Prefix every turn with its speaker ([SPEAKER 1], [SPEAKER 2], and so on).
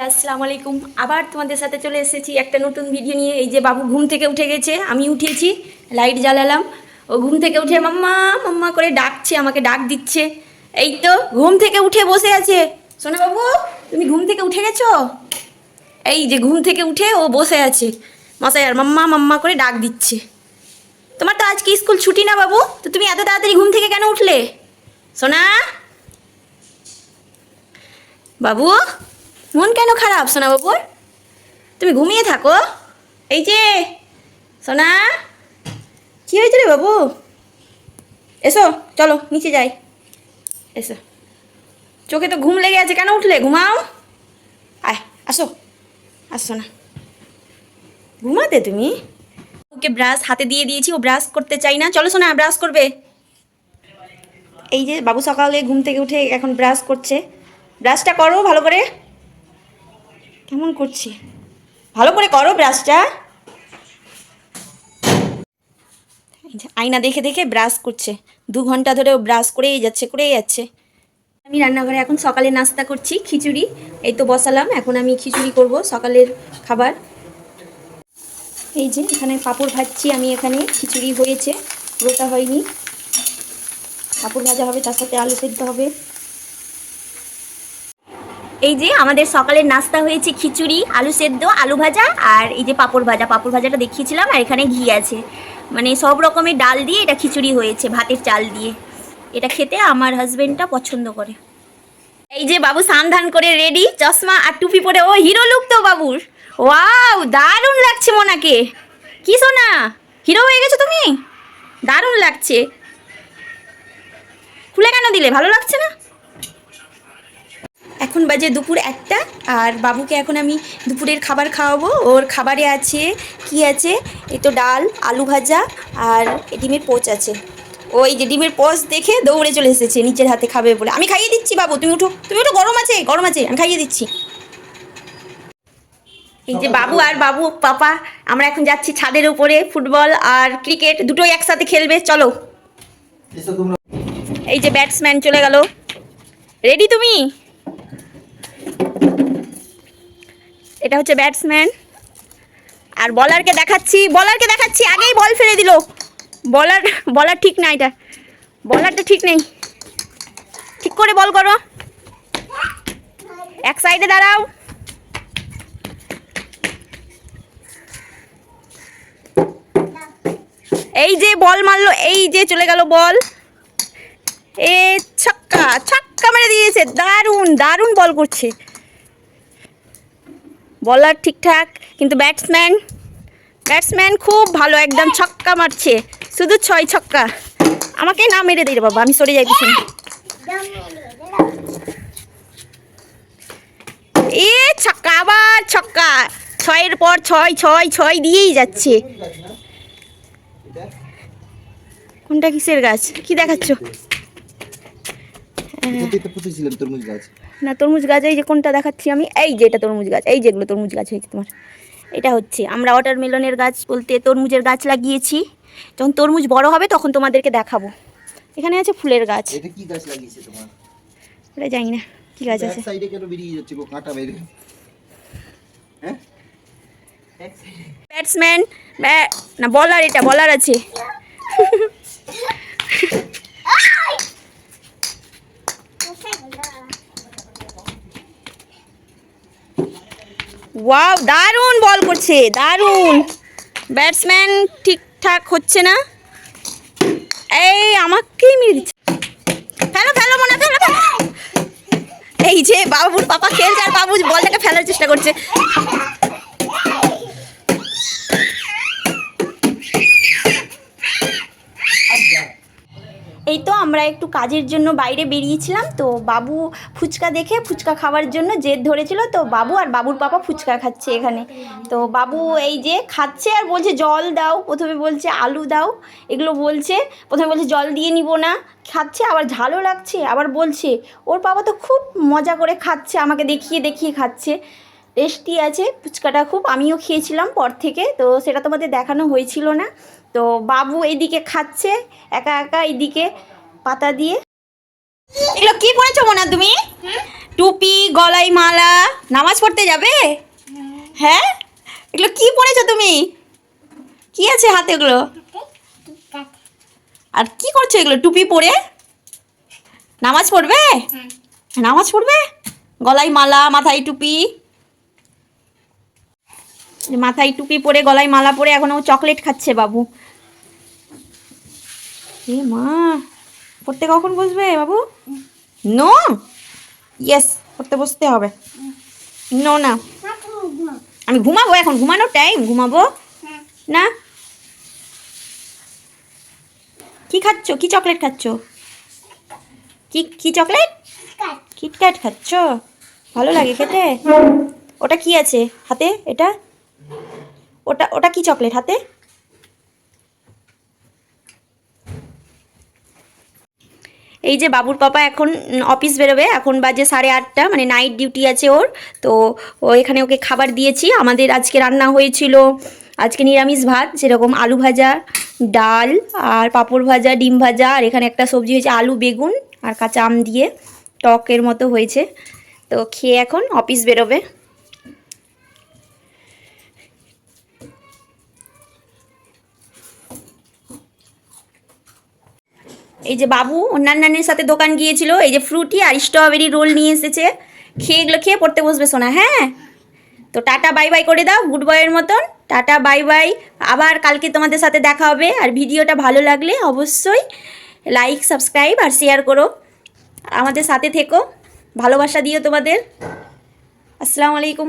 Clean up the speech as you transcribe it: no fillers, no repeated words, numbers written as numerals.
[SPEAKER 1] আসসালামু আলাইকুম। আবার তোমাদের সাথে চলে এসেছি একটা নতুন ভিডিও নিয়ে। এই যে বাবু ঘুম থেকে উঠে গেছে, আমি উঠেছি, লাইট জ্বালালাম। ও ঘুম থেকে উঠে মাম্মা মাম্মা করে ডাকছে, আমাকে ডাক দিচ্ছে। এই তো ঘুম থেকে উঠে বসে আছে। সোনা বাবু, তুমি ঘুম থেকে উঠে গেছো? এই যে ঘুম থেকে উঠে ও বসে আছে, মশাই আর মাম্মা মাম্মা করে ডাক দিচ্ছে। তোমার তো আজকে স্কুল ছুটি না বাবু, তো তুমি এত তাড়াতাড়ি ঘুম থেকে কেন উঠলে সোনা? বাবু মন কেন খারাপ সোনা বাবুর? তুমি ঘুমিয়ে থাকো। এই যে সোনা, কি হয়েছে রে বাবু? এসো চলো নিচে যাই, এসো। চোখে তো ঘুম লেগে আছে, কেন উঠলে? ঘুমাও, আয় আসো, আসো না ঘুমাতে তুমি। ওকে ব্রাশ হাতে দিয়ে দিয়েছি, ও ব্রাশ করতে চাই না। চলো সোনা ব্রাশ করবে। এই যে বাবু সকালে ঘুম থেকে উঠে এখন ব্রাশ করছে। ব্রাশটা করো ভালো করে। কেমন করছি, ভালো করে করো ব্রাশটা। আয়না দেখে দেখে ব্রাশ করছে, 2 ঘন্টা ধরে ও ব্রাশ করেই যাচ্ছে। আমি রান্নাঘরে এখন সকালে নাস্তা করছি, খিচুড়ি। এই তো বসালাম, এখন আমি খিচুড়ি করব সকালের খাবার। এই যে এখানে পাঁপড় ভাজছি আমি, এখানে খিচুড়ি হয়েছে, রোটা হয়নি। পাঁপড় ভাজা হবে, তার সাথে আলু সেদ্ধ হবে। এই যে আমাদের সকালের নাস্তা হয়েছে খিচুড়ি, আলু সেদ্ধ, আলু ভাজা আর এই যে পাঁপড় ভাজা। পাঁপড় ভাজাটা দেখিয়েছিলাম, আর এখানে ঘি আছে। মানে সব রকমের ডাল দিয়ে এটা খিচুড়ি হয়েছে, ভাতের চাল দিয়ে। এটা খেতে আমার হাজবেন্ডটা পছন্দ করে। এই যে বাবু সান্ধান করে রেডি, চশমা আর টুপি পরে। ও হিরো লুক তো বাবুর। ওয়াও দারুণ লাগছে মোনাকে। কি সোনা, হিরো হয়ে গেছো তুমি? দারুণ লাগছে। খুলে কেন দিলে, ভালো লাগছে না? এখন বাজে দুপুর 1টা, আর বাবুকে এখন আমি দুপুরের খাবার খাওয়াবো। ওর খাবারে আছে কি আছে, এই তো ডাল, আলু ভাজা আর ডিমের পোচ আছে। ওই যে ডিমের পোচ দেখে দৌড়ে চলে এসেছে নিচের হাতে খাবে বলে। আমি খাইয়ে দিচ্ছি বাবু, তুমি উঠো, গরম আছে আমি খাইয়ে দিচ্ছি। এই যে বাবু আর বাবু পাপা, আমরা এখন যাচ্ছি ছাদের উপরে। ফুটবল আর ক্রিকেট দুটোই একসাথে খেলবে, চলো। এই যে ব্যাটসম্যান চলে গেল, রেডি তুমি? এটা হচ্ছে ব্যাটসম্যান। আর বলারকে দেখাচ্ছি, আগেই বল ফেলে দিল। বলার ঠিক না, এটা বলারটা ঠিক নেই। ঠিক করে বল করো, এক সাইডে দাঁড়াও। এই যে বল মারলো, এই যে চলে গেল বল। এ ছক্কা মেরে দিয়েছে। দারুণ বল করছে। বলার ঠিকঠাক, কিন্তু ব্যাটসম্যান খুব ভালো, একদম ছক্কা মারছে, শুধু 6 ছক্কা। আমাকে না মেরে দিই রে বাবা, আমি সরে যাই পিছনে। এ ছক্কা, আবার ছক্কা, 6-এর পর 6 দিয়েই যাচ্ছে। কোনটা কিসের গাছ, কি দেখাচ্ছ? না তরমুজ গাছ, এই যে কোনটা দেখাচ্ছি আমি, এই যে এটা তরমুজ গাছ। এই যেগুলো তরমুজ গাছ হয়েছে তোমার, এটা হচ্ছে। আমরা ওয়াটারমেলনের গাছ বলতে তরমুজের গাছ লাগিয়েছি। যখন তরমুজ বড় হবে তখন তোমাদেরকে দেখাবো। এখানে আছে ফুলের গাছ।
[SPEAKER 2] এটা কি গাছ লাগিয়েছে তোমার?
[SPEAKER 1] ওটা জানি না কি গাছ আছে।
[SPEAKER 2] এক সাইডে কেন বেরিয়ে যাচ্ছে গো, কাঁটা বের? হ্যাঁ,
[SPEAKER 1] ব্যাটসম্যান না বলার, এটা বলার আছে। ওয়াও দারুণ বল করছে, দারুণ। ব্যাটসম্যান ঠিকঠাক হচ্ছে না, এই আমাকেই মেরে দিচ্ছে। ফেলো মনে ফেলো। এই যে বাবুর পাপা খেলছে, আর বাবু বলটাকে ফেলার চেষ্টা করছে। এই তো আমরা একটু কাজের জন্য বাইরে বেরিয়েছিলাম, তো বাবু ফুচকা দেখে ফুচকা খাওয়ার জন্য জেদ ধরেছিল। তো বাবু আর বাবুর পাপা ফুচকা খাচ্ছে এখানে। তো বাবু এই যে খাচ্ছে আর বলছে জল দাও, প্রথমে বলছে আলু দাও, এগুলো বলছে। প্রথমে বলছে জল দিয়ে নিব না, খাচ্ছে, আবার ঝালও লাগছে, আবার বলছে। ওর বাবা তো খুব মজা করে খাচ্ছে, আমাকে দেখিয়ে খাচ্ছে। টেস্টি আছে ফুচকাটা খুব, আমিও খেয়েছিলাম পর থেকে, তো সেটা তোমাদের দেখানো হয়েছিল না। তো বাবু এইদিকে খাচ্ছে একা একা, এইদিকে পাতা দিয়ে। এগুলো কি পড়েছো মোনা তুমি? টুপি, গলায় মালা, নামাজ পড়তে যাবে? হ্যাঁ, এগুলো কি পরেছো তুমি? কি আছে হাতে এগুলো? আর কি করছো এগুলো টুপি পরে? নামাজ পড়বে? নামাজ পড়বে? গলায় মালা, মাথায় টুপি। মাথায় টুপি পরে, গলায় মালা পরে এখন ও চকলেট খাচ্ছে বাবু। এ মা, পড়তে কখন বসবে বাবু? নো, ইয়েস, পড়তে বসতে হবে। নো না, আমি ঘুমাবো এখন, ঘুমানোর টাইম, ঘুমাবো না। কি খাচ্ছ? কি চকলেট খাচ্ছ? কি কি চকলেট? কিটক্যাট খাচ্ছ? ভালো লাগে খেতে? ওটা কি আছে হাতে? এটা ওটা ওটা কি চকলেট হাতে? এই যে বাবুর পাপা এখন অফিস বেরোবে, এখন বাজে 8:30, মানে নাইট ডিউটি আছে ওর। তো ও এখানে ওকে খাবার দিয়েছি। আমাদের আজকে রান্না হয়েছিল আজকে নিরামিষ ভাত, যেরকম আলু ভাজা, ডাল আর পাঁপড় ভাজা, ডিম ভাজা, আর এখানে একটা সবজি হয়েছে আলু বেগুন আর কাঁচা আম দিয়ে, টকের মতো হয়েছে। তো খেয়ে এখন অফিস বেরোবে। এই যে বাবু অন্যান্যের সাথে দোকান গিয়েছিল, এই যে ফ্রুটি আর স্ট্রবেরি রোল নিয়ে এসেছে। খেয়ে এগুলো খেয়ে পড়তে বসবে সোনা। হ্যাঁ, তো টাটা বাই বাই করে দাও গুড বয়ের মতন। টাটা বাই বাই, আবার কালকে তোমাদের সাথে দেখা হবে। আর ভিডিওটা ভালো লাগলে অবশ্যই লাইক, সাবস্ক্রাইব আর শেয়ার করো। আমাদের সাথে থেকো, ভালোবাসা দিও তোমাদের। আসসালামু আলাইকুম।